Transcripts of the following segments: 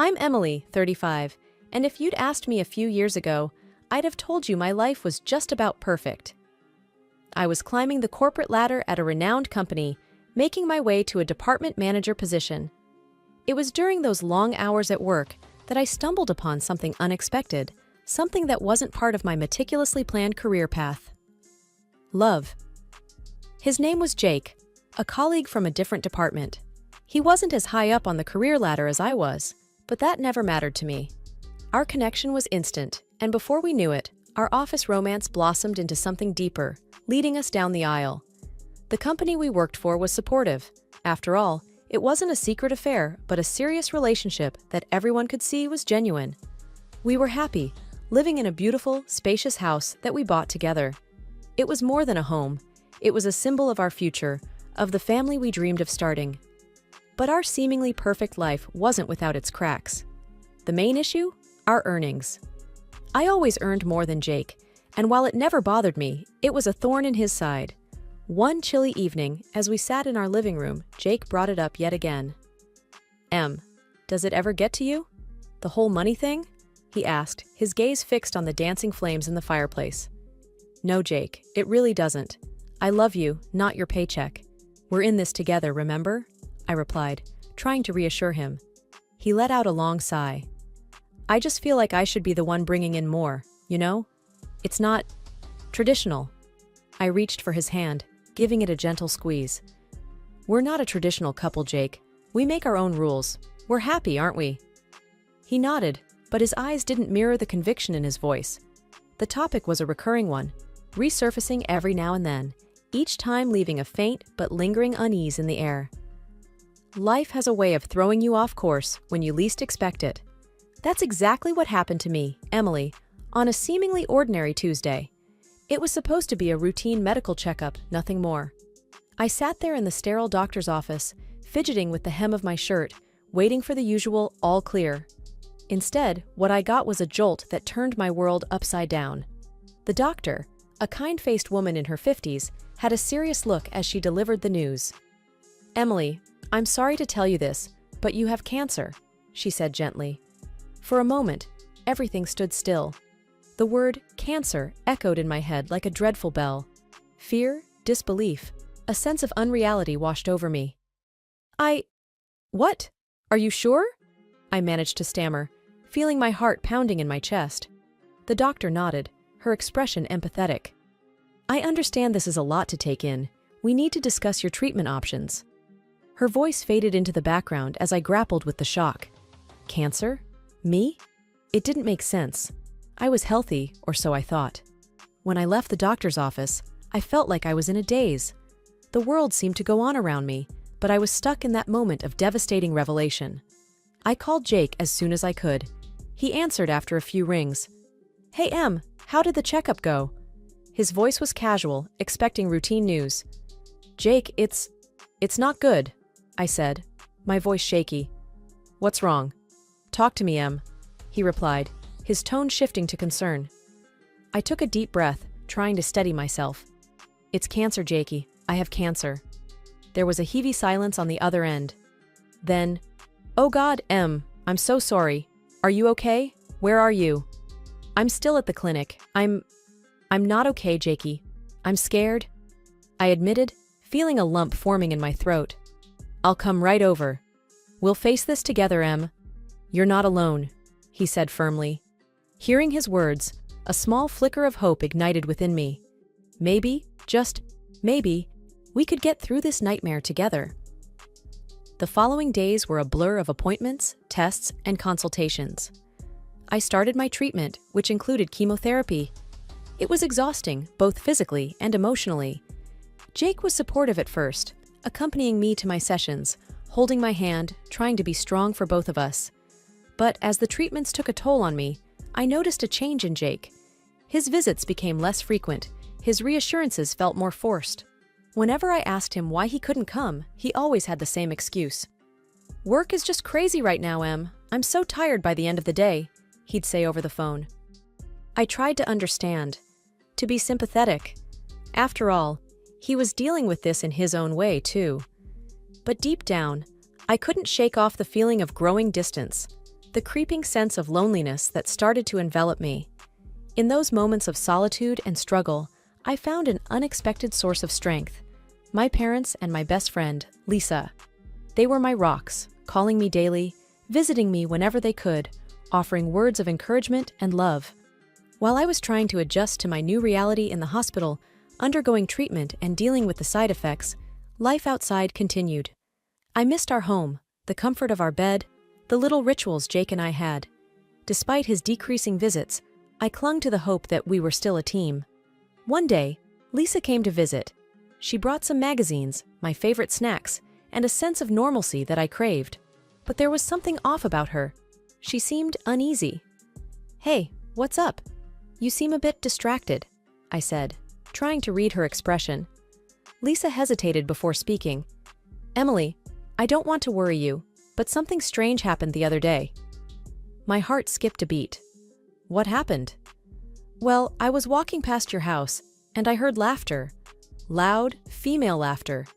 I'm Emily, 35, and if you'd asked me a few years ago, I'd have told you my life was just about perfect. I was climbing the corporate ladder at a renowned company, making my way to a department manager position. It was during those long hours at work that I stumbled upon something unexpected, something that wasn't part of my meticulously planned career path. Love. His name was Jake, a colleague from a different department. He wasn't as high up on the career ladder as I was, but that never mattered to me. Our connection was instant, and before we knew it, our office romance blossomed into something deeper, leading us down the aisle. The company we worked for was supportive. After all, it wasn't a secret affair, but a serious relationship that everyone could see was genuine. We were happy, living in a beautiful, spacious house that we bought together. It was more than a home. It was a symbol of our future, of the family we dreamed of starting. But our seemingly perfect life wasn't without its cracks. The main issue? Our earnings. I always earned more than Jake, and while it never bothered me, it was a thorn in his side. One chilly evening, as we sat in our living room, Jake brought it up yet again. Does it ever get to you? The whole money thing? He asked, his gaze fixed on the dancing flames in the fireplace. No, Jake, it really doesn't. I love you, not your paycheck. We're in this together, remember? I replied, trying to reassure him. He let out a long sigh. I just feel like I should be the one bringing in more, you know? It's not traditional. I reached for his hand, giving it a gentle squeeze. We're not a traditional couple, Jake. We make our own rules. We're happy, aren't we? He nodded, but his eyes didn't mirror the conviction in his voice. The topic was a recurring one, resurfacing every now and then, each time leaving a faint but lingering unease in the air. Life has a way of throwing you off course when you least expect it. That's exactly what happened to me, Emily, on a seemingly ordinary Tuesday. It was supposed to be a routine medical checkup, nothing more. I sat there in the sterile doctor's office, fidgeting with the hem of my shirt, waiting for the usual all clear. Instead, what I got was a jolt that turned my world upside down. The doctor, a kind-faced woman in her 50s, had a serious look as she delivered the news. Emily, I'm sorry to tell you this, but you have cancer, she said gently. For a moment, everything stood still. The word cancer echoed in my head like a dreadful bell. Fear, disbelief, a sense of unreality washed over me. What? Are you sure? I managed to stammer, feeling my heart pounding in my chest. The doctor nodded, her expression empathetic. I understand this is a lot to take in. We need to discuss your treatment options. Her voice faded into the background as I grappled with the shock. Cancer? Me? It didn't make sense. I was healthy, or so I thought. When I left the doctor's office, I felt like I was in a daze. The world seemed to go on around me, but I was stuck in that moment of devastating revelation. I called Jake as soon as I could. He answered after a few rings. Hey Em, how did the checkup go? His voice was casual, expecting routine news. Jake, it's not good, I said, my voice shaky. What's wrong? Talk to me, Em, he replied, his tone shifting to concern. I took a deep breath, trying to steady myself. It's cancer, Jakey. I have cancer. There was a heavy silence on the other end. Then, oh God, Em, I'm so sorry. Are you okay? Where are you? I'm still at the clinic. I'm not okay, Jakey. I'm scared, I admitted, feeling a lump forming in my throat. I'll come right over. We'll face this together, Em. You're not alone, he said firmly. Hearing his words, a small flicker of hope ignited within me. Maybe, just maybe, we could get through this nightmare together. The following days were a blur of appointments, tests, and consultations. I started my treatment, which included chemotherapy. It was exhausting, both physically and emotionally. Jake was supportive at first, accompanying me to my sessions, holding my hand, trying to be strong for both of us. But as the treatments took a toll on me, I noticed a change in Jake. His visits became less frequent, his reassurances felt more forced. Whenever I asked him why he couldn't come, he always had the same excuse. Work is just crazy right now, Em. I'm so tired by the end of the day, he'd say over the phone. I tried to understand, to be sympathetic. After all, he was dealing with this in his own way, too. But deep down, I couldn't shake off the feeling of growing distance. the creeping sense of loneliness that started to envelop me. In those moments of solitude and struggle, I found an unexpected source of strength. My parents and my best friend, Lisa. They were my rocks, calling me daily, visiting me whenever they could, offering words of encouragement and love. While I was trying to adjust to my new reality in the hospital, undergoing treatment and dealing with the side effects, life outside continued. I missed our home, the comfort of our bed, the little rituals Jake and I had. Despite his decreasing visits, I clung to the hope that we were still a team. One day, Lisa came to visit. She brought some magazines, my favorite snacks, and a sense of normalcy that I craved. But there was something off about her. She seemed uneasy. "Hey, what's up? You seem a bit distracted," I said, trying to read her expression. Lisa hesitated before speaking. "Emily, I don't want to worry you, but something strange happened the other day." My heart skipped a beat. "What happened?" "Well, I was walking past your house, and I heard laughter. Loud, female laughter.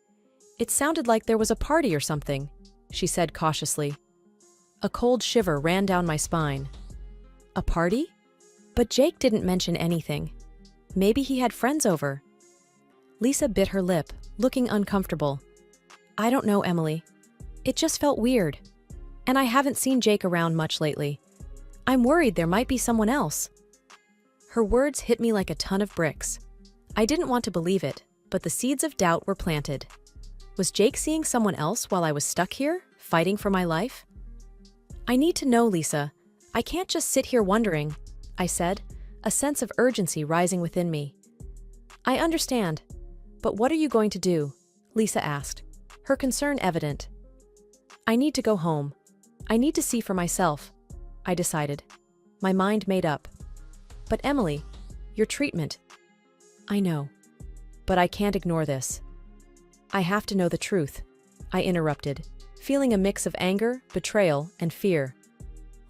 It sounded like there was a party or something," she said cautiously. A cold shiver ran down my spine. "A party?" But Jake didn't mention anything. Maybe he had friends over. Lisa bit her lip, looking uncomfortable. "I don't know, Emily. It just felt weird. And I haven't seen Jake around much lately. I'm worried there might be someone else." Her words hit me like a ton of bricks. I didn't want to believe it, but the seeds of doubt were planted. Was Jake seeing someone else while I was stuck here, fighting for my life? "I need to know, Lisa. I can't just sit here wondering," I said, a sense of urgency rising within me. "I understand. But what are you going to do?" Lisa asked, her concern evident. "I need to go home. I need to see for myself," I decided, my mind made up. "But Emily, your treatment—" "I know. But I can't ignore this." "I have to know the truth," I interrupted, feeling a mix of anger, betrayal, and fear.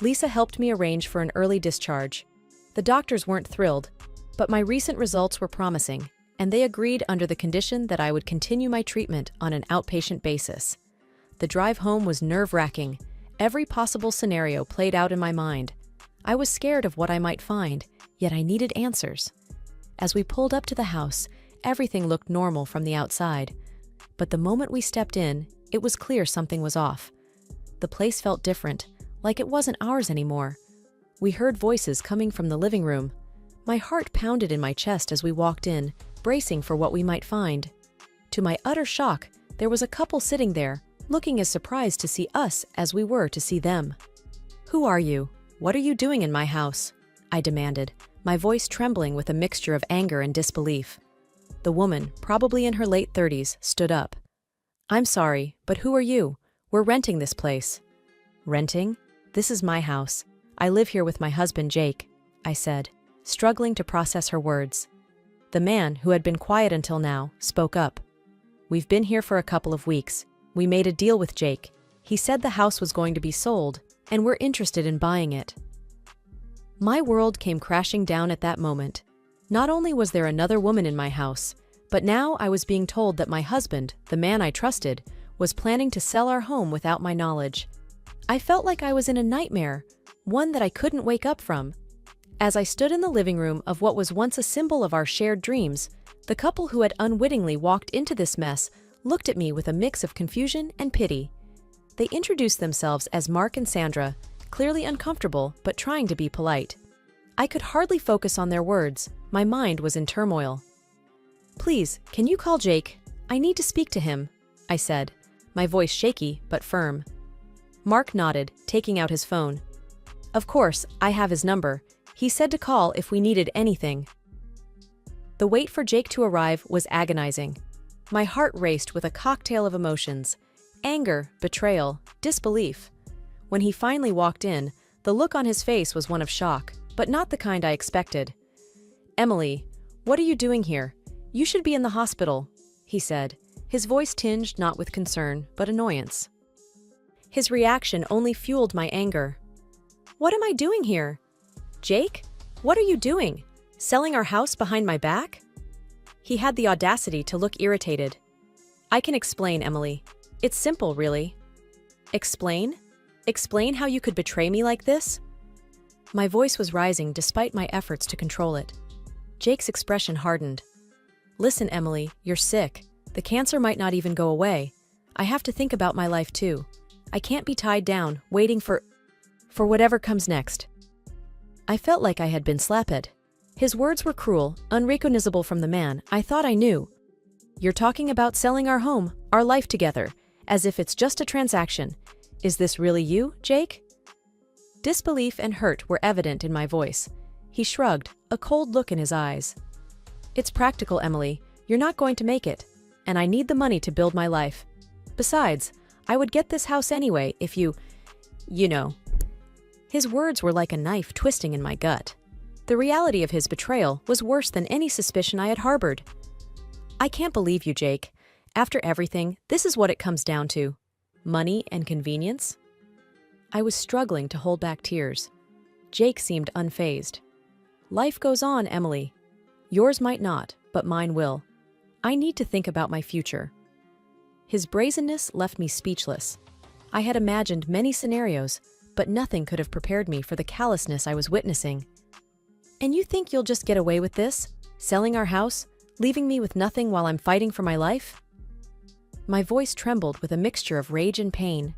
Lisa helped me arrange for an early discharge. The doctors weren't thrilled, but my recent results were promising, and they agreed under the condition that I would continue my treatment on an outpatient basis. The drive home was nerve-wracking. Every possible scenario played out in my mind. I was scared of what I might find, yet I needed answers. As we pulled up to the house, everything looked normal from the outside. But the moment we stepped in, it was clear something was off. The place felt different, like it wasn't ours anymore. We heard voices coming from the living room. My heart pounded in my chest as we walked in, bracing for what we might find. To my utter shock, there was a couple sitting there, looking as surprised to see us as we were to see them. "Who are you? What are you doing in my house?" I demanded, my voice trembling with a mixture of anger and disbelief. The woman, probably in her late 30s, stood up. "I'm sorry, but who are you? We're renting this place." "Renting? This is my house. I live here with my husband, Jake," I said, struggling to process her words. The man, who had been quiet until now, spoke up. "We've been here for a couple of weeks. We made a deal with Jake. He said the house was going to be sold, and we're interested in buying it." My world came crashing down at that moment. Not only was there another woman in my house, but now I was being told that my husband, the man I trusted, was planning to sell our home without my knowledge. I felt like I was in a nightmare, one that I couldn't wake up from. As I stood in the living room of what was once a symbol of our shared dreams, the couple who had unwittingly walked into this mess looked at me with a mix of confusion and pity. They introduced themselves as Mark and Sandra, clearly uncomfortable but trying to be polite. I could hardly focus on their words. My mind was in turmoil. "Please, can you call Jake? I need to speak to him," I said, my voice shaky but firm. Mark nodded, taking out his phone. "Of course, I have his number. He said to call if we needed anything." The wait for Jake to arrive was agonizing. My heart raced with a cocktail of emotions: anger, betrayal, disbelief. When he finally walked in, the look on his face was one of shock, but not the kind I expected. "Emily, what are you doing here? You should be in the hospital," he said, his voice tinged not with concern, but annoyance. His reaction only fueled my anger. "What am I doing here? Jake, what are you doing? Selling our house behind my back?" He had the audacity to look irritated. "I can explain, Emily. It's simple, really." "Explain?" Explain how you could betray me like this? My voice was rising despite my efforts to control it. Jake's expression hardened. Listen, Emily, you're sick. The cancer might not even go away. I have to think about my life too. I can't be tied down, waiting for whatever comes next. I felt like I had been slapped. His words were cruel, unrecognizable from the man I thought I knew. You're talking about selling our home, our life together, as if it's just a transaction. Is this really you, Jake? Disbelief and hurt were evident in my voice. He shrugged, a cold look in his eyes. It's practical, Emily. You're not going to make it, and I need the money to build my life. Besides, I would get this house anyway if you know. His words were like a knife twisting in my gut. The reality of his betrayal was worse than any suspicion I had harbored. I can't believe you, Jake. After everything, this is what it comes down to. Money and convenience? I was struggling to hold back tears. Jake seemed unfazed. Life goes on, Emily. Yours might not, but mine will. I need to think about my future. His brazenness left me speechless. I had imagined many scenarios, but nothing could have prepared me for the callousness I was witnessing. And you think you'll just get away with this? Selling our house? Leaving me with nothing while I'm fighting for my life? My voice trembled with a mixture of rage and pain.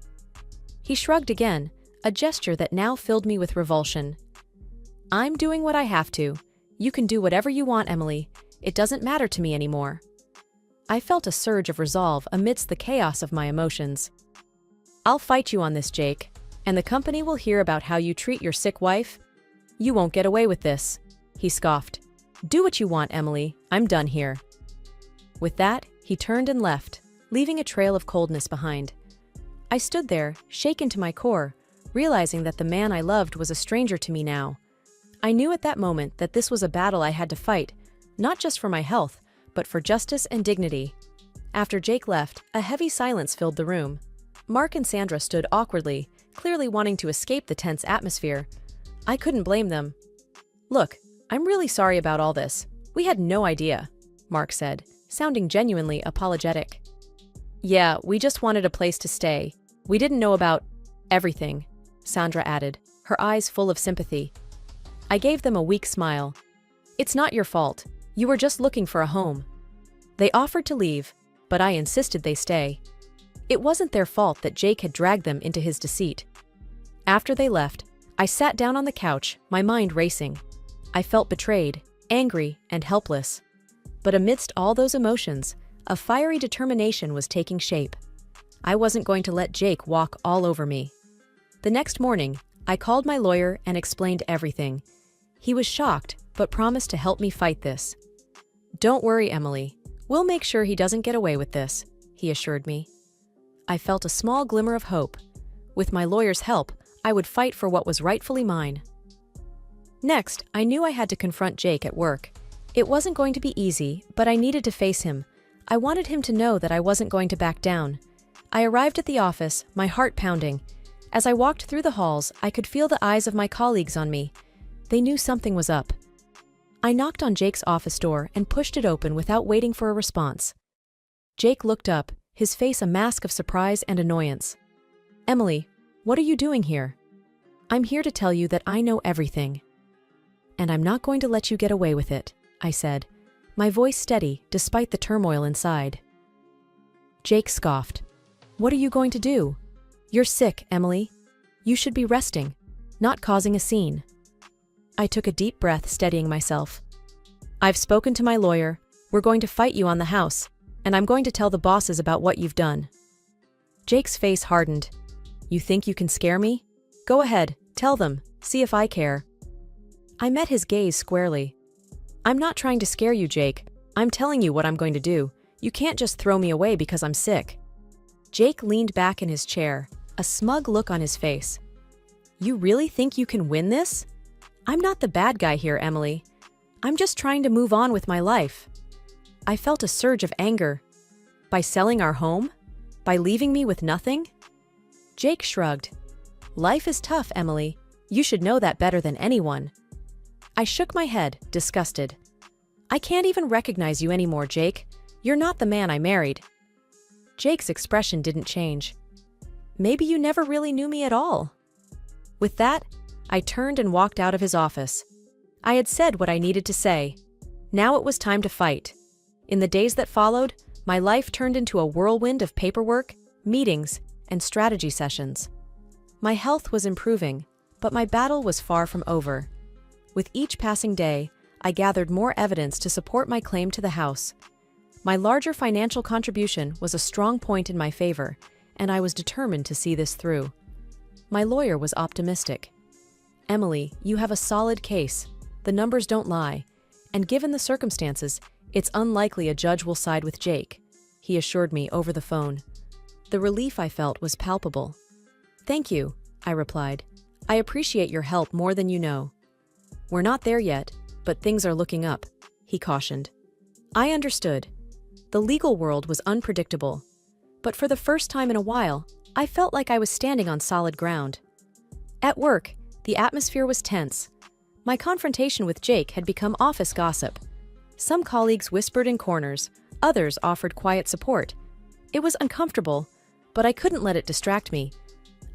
He shrugged again, a gesture that now filled me with revulsion. I'm doing what I have to. You can do whatever you want, Emily. It doesn't matter to me anymore. I felt a surge of resolve amidst the chaos of my emotions. I'll fight you on this, Jake, and the company will hear about how you treat your sick wife. You won't get away with this, he scoffed. Do what you want, Emily. I'm done here. With that, he turned and left, leaving a trail of coldness behind. I stood there, shaken to my core, realizing that the man I loved was a stranger to me now. I knew at that moment that this was a battle I had to fight, not just for my health, but for justice and dignity. After Jake left, a heavy silence filled the room. Mark and Sandra stood awkwardly, clearly wanting to escape the tense atmosphere. I couldn't blame them. Look, I'm really sorry about all this. We had no idea, Mark said, sounding genuinely apologetic. Yeah, we just wanted a place to stay. We didn't know about everything, Sandra added, her eyes full of sympathy. I gave them a weak smile. It's not your fault. You were just looking for a home. They offered to leave, but I insisted they stay. It wasn't their fault that Jake had dragged them into his deceit. After they left, I sat down on the couch, my mind racing. I felt betrayed, angry, and helpless. But amidst all those emotions, a fiery determination was taking shape. I wasn't going to let Jake walk all over me. The next morning, I called my lawyer and explained everything. He was shocked, but promised to help me fight this. Don't worry, Emily. We'll make sure he doesn't get away with this, he assured me. I felt a small glimmer of hope. With my lawyer's help, I would fight for what was rightfully mine. Next, I knew I had to confront Jake at work. It wasn't going to be easy, but I needed to face him. I wanted him to know that I wasn't going to back down. I arrived at the office, my heart pounding. As I walked through the halls, I could feel the eyes of my colleagues on me. They knew something was up. I knocked on Jake's office door and pushed it open without waiting for a response. Jake looked up, his face a mask of surprise and annoyance. Emily, what are you doing here? I'm here to tell you that I know everything. And I'm not going to let you get away with it, I said, my voice steady despite the turmoil inside. Jake scoffed. What are you going to do? You're sick, Emily. You should be resting, not causing a scene. I took a deep breath, steadying myself. I've spoken to my lawyer. We're going to fight you on the house, and I'm going to tell the bosses about what you've done. Jake's face hardened. You think you can scare me? Go ahead, tell them, see if I care. I met his gaze squarely. I'm not trying to scare you, Jake. I'm telling you what I'm going to do. You can't just throw me away because I'm sick. Jake leaned back in his chair, a smug look on his face. You really think you can win this? I'm not the bad guy here, Emily. I'm just trying to move on with my life. I felt a surge of anger. By selling our home? By leaving me with nothing? Jake shrugged. Life is tough, Emily. You should know that better than anyone. I shook my head, disgusted. I can't even recognize you anymore, Jake. You're not the man I married. Jake's expression didn't change. maybe you never really knew me at all." With that, I turned and walked out of his office. I had said what I needed to say. Now it was time to fight. In the days that followed, my life turned into a whirlwind of paperwork, meetings, and strategy sessions. My health was improving, but my battle was far from over. With each passing day, I gathered more evidence to support my claim to the house. My larger financial contribution was a strong point in my favor, and I was determined to see this through. My lawyer was optimistic. "Emily, you have a solid case. The numbers don't lie, and given the circumstances, it's unlikely a judge will side with Jake," he assured me over the phone. The relief I felt was palpable. "Thank you," I replied. "I appreciate your help more than you know." "We're not there yet, but things are looking up," he cautioned. I understood. The legal world was unpredictable, but for the first time in a while, I felt like I was standing on solid ground. At work, the atmosphere was tense. My confrontation with Jake had become office gossip. Some colleagues whispered in corners, others offered quiet support. It was uncomfortable, but I couldn't let it distract me.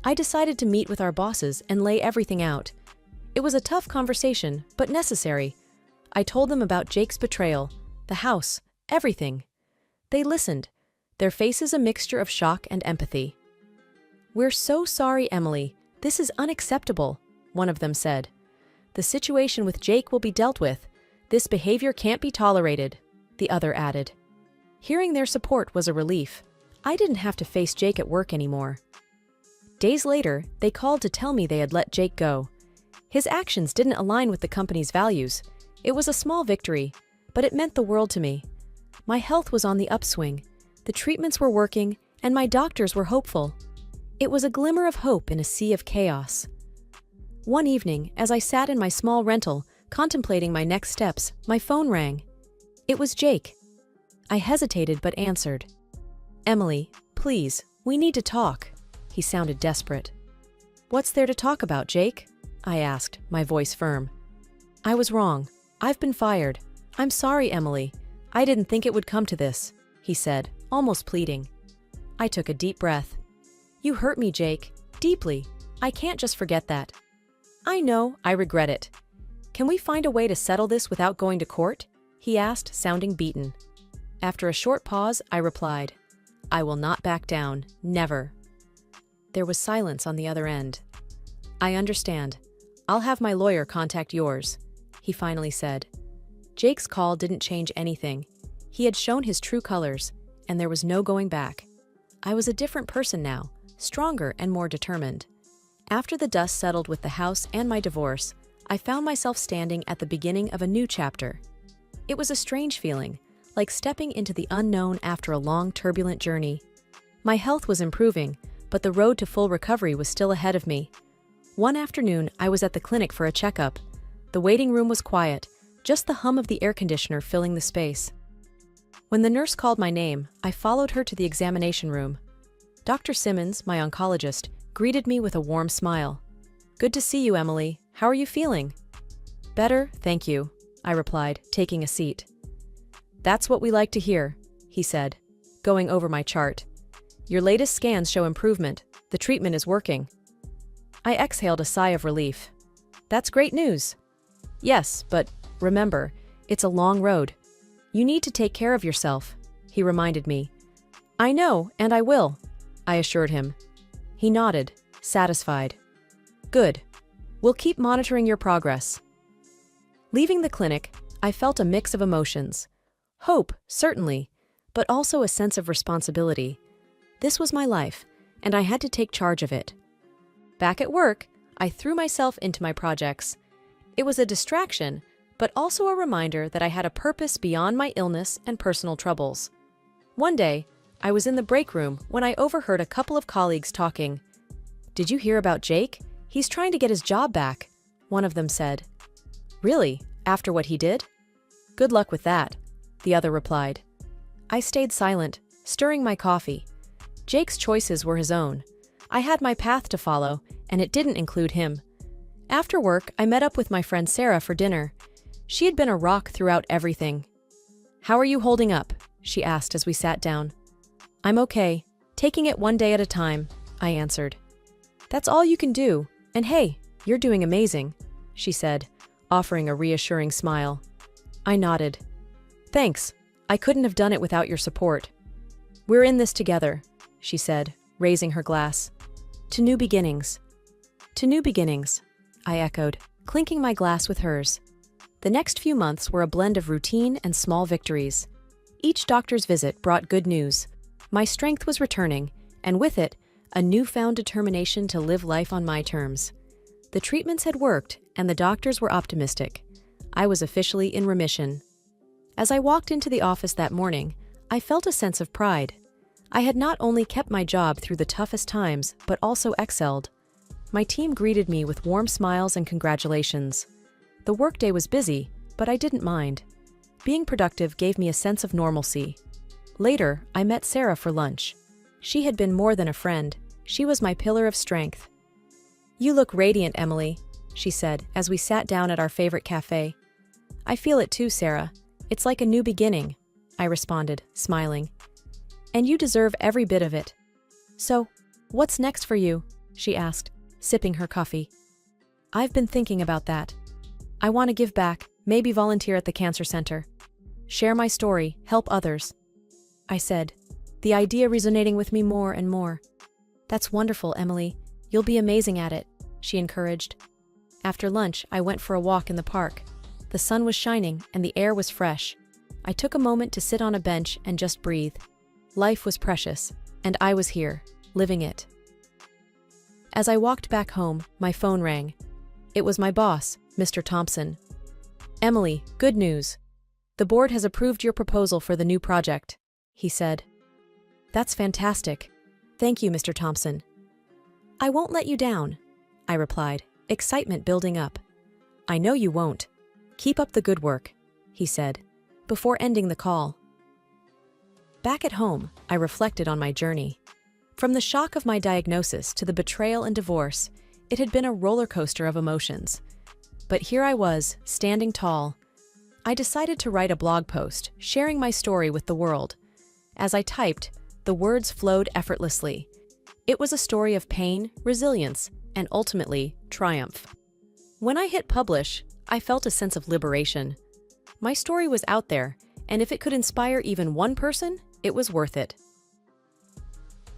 I decided to meet with our bosses and lay everything out. It was a tough conversation, but necessary. I told them about Jake's betrayal, the house, everything. They listened, their faces a mixture of shock and empathy. "We're so sorry, Emily. This is unacceptable," one of them said. "The situation with Jake will be dealt with. This behavior can't be tolerated," the other added. Hearing their support was a relief. I didn't have to face Jake at work anymore. Days later, they called to tell me they had let Jake go. His actions didn't align with the company's values. It was a small victory, but it meant the world to me. My health was on the upswing, the treatments were working, and my doctors were hopeful. It was a glimmer of hope in a sea of chaos. One evening, as I sat in my small rental, contemplating my next steps, my phone rang. It was Jake. I hesitated but answered. "Emily, please, we need to talk." He sounded desperate. "What's there to talk about, Jake?" I asked, my voice firm. "I was wrong. I've been fired. I'm sorry, Emily. I didn't think it would come to this," he said, almost pleading. I took a deep breath. "You hurt me, Jake. Deeply. I can't just forget that." "I know, I regret it. Can we find a way to settle this without going to court?" he asked, sounding beaten. After a short pause, I replied, "I will not back down. Never." There was silence on the other end. "I understand. I'll have my lawyer contact yours," he finally said. Jake's call didn't change anything. He had shown his true colors, and there was no going back. I was a different person now, stronger and more determined. After the dust settled with the house and my divorce, I found myself standing at the beginning of a new chapter. It was a strange feeling, like stepping into the unknown after a long, turbulent journey. My health was improving, but the road to full recovery was still ahead of me. One afternoon, I was at the clinic for a checkup. The waiting room was quiet, just the hum of the air conditioner filling the space. When the nurse called my name, I followed her to the examination room. Dr. Simmons, my oncologist, greeted me with a warm smile. "Good to see you, Emily. How are you feeling?" "Better, thank you," I replied, taking a seat. "That's what we like to hear," he said, going over my chart. "Your latest scans show improvement. The treatment is working." I exhaled a sigh of relief. "That's great news." "Yes, but remember, it's a long road. You need to take care of yourself," he reminded me. "I know, and I will," I assured him. He nodded, satisfied. "Good. We'll keep monitoring your progress." Leaving the clinic, I felt a mix of emotions. Hope, certainly, but also a sense of responsibility. This was my life, and I had to take charge of it. Back at work, I threw myself into my projects. It was a distraction, but also a reminder that I had a purpose beyond my illness and personal troubles. One day, I was in the break room when I overheard a couple of colleagues talking. "Did you hear about Jake? He's trying to get his job back," one of them said. "Really? After what he did?" "Good luck with that," the other replied. I stayed silent, stirring my coffee. Jake's choices were his own. I had my path to follow, and it didn't include him. After work, I met up with my friend Sarah for dinner. She had been a rock throughout everything. "How are you holding up?" she asked as we sat down. "I'm okay, taking it one day at a time," I answered. That's all you can do, and hey, you're doing amazing, she said, offering a reassuring smile. I nodded. Thanks, I couldn't have done it without your support. We're in this together, she said, raising her glass. To new beginnings. To new beginnings, I echoed, clinking my glass with hers. The next few months were a blend of routine and small victories. Each doctor's visit brought good news. My strength was returning, and with it, a newfound determination to live life on my terms. The treatments had worked, and the doctors were optimistic. I was officially in remission. As I walked into the office that morning, I felt a sense of pride. I had not only kept my job through the toughest times, but also excelled. My team greeted me with warm smiles and congratulations. The workday was busy, but I didn't mind. Being productive gave me a sense of normalcy. Later, I met Sarah for lunch. She had been more than a friend. She was my pillar of strength. You look radiant, Emily, she said as we sat down at our favorite cafe. I feel it too, Sarah. It's like a new beginning, I responded, smiling. And you deserve every bit of it. So, what's next for you? She asked, sipping her coffee. I've been thinking about that. I want to give back, maybe volunteer at the cancer center. Share my story, help others. I said, the idea resonating with me more and more. That's wonderful, Emily. You'll be amazing at it, she encouraged. After lunch, I went for a walk in the park. The sun was shining and the air was fresh. I took a moment to sit on a bench and just breathe. Life was precious, and I was here, living it. As I walked back home, my phone rang. It was my boss, Mr. Thompson. Emily, good news. The board has approved your proposal for the new project, he said. That's fantastic. Thank you, Mr. Thompson. I won't let you down, I replied, excitement building up. I know you won't. Keep up the good work, he said, before ending the call. Back at home, I reflected on my journey. From the shock of my diagnosis to the betrayal and divorce, it had been a roller coaster of emotions. But here I was, standing tall. I decided to write a blog post, sharing my story with the world. As I typed, the words flowed effortlessly. It was a story of pain, resilience, and ultimately, triumph. When I hit publish, I felt a sense of liberation. My story was out there, and if it could inspire even one person, it was worth it.